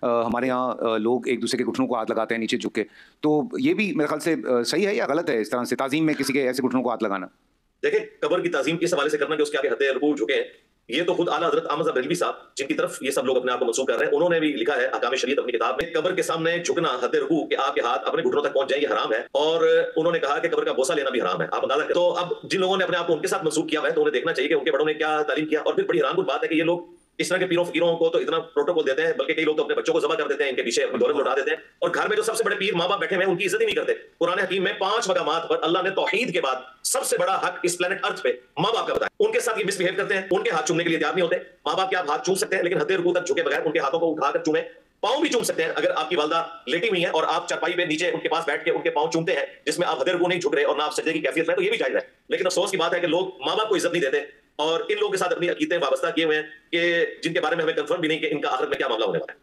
हमारे यहाँ लोग एक दूसरे के घुटनों को हाथ लगाते हैं नीचे झुक के। तो ये भी मेरे ख्याल से सही है या गलत है इस तरह से ताज़ीम में किसी के ऐसे घुटनों को हाथ लगाना? देखिए, कब्र की ताज़ीम इस हवाले से करना कि उसके आगे हथे रुकू झुके हैं, ये तो खुद आला हज़रत अहमद रिज़वी साहब, जिनकी तरफ ये सब लोग अपने आप को मंसूब कर रहे हैं, उन्होंने भी लिखा है अहकाम शरीयत अपनी किताब में, कब्र के सामने झुकना हथे रुकू कि आपके हाथ अपने घुटनों तक पहुंच जाए, ये हराम है। और उन्होंने कहा कि कब्र का बोसा लेना भी हराम है। आप अंदाजा करें। तो अब जिन लोगों ने अपने आप को उनके साथ मंसूब किया हुआ है, तो उन्हें देखना चाहिए कि उनके बड़ों ने क्या तालीम किया। और फिर बड़ी हैरानकुन बात है कि ये लोग इस तरह के पीरों फकीरों को तो इतना प्रोटोकॉल देते हैं, बल्कि कई लोग तो अपने बच्चों को ज़बह कर देते हैं, इनके पीछे अपनी दौलत लौटा देते हैं। और घर में जो सबसे बड़े पीर माँ-बाप बैठे हुए हैं, उनकी इज्जत ही नहीं करते। कुरान हकीम में 5 मकामात पर अल्लाह ने तौहीद के बाद सबसे बड़ा हक इस प्लेनेट अर्थ पे माँ-बाप का बताया। उनके साथ ये मिसबिहेव करते हैं, उनके हाथ चूमने के लिए तैयार नहीं होते। माँ-बाप के आप हाथ चूम सकते हैं, लेकिन हद्दे रुकू तक झुके बगैर उनके हाथों को उठाकर चूमें। पाँव भी चूम सकते हैं। अगर आपकी वालदा लेटी हुई है और आप चारपाई पे नीचे उनके पास बैठ के उनके पाँव चूमते हैं, जिसमें आप हदे रुकू नहीं झुक रहे और ना आप सजदे की कैफियत में, तो ये भी जायज़ है। लेकिन अफसोस की बात है कि लोग माँ-बाप को इज्जत नहीं देते और इन लोगों के साथ अपनी अकीदें वाबस्ता किए हुए हैं कि जिनके बारे में हमें कंफर्म भी नहीं कि इनका आखिरत में क्या मामला होने वाला है।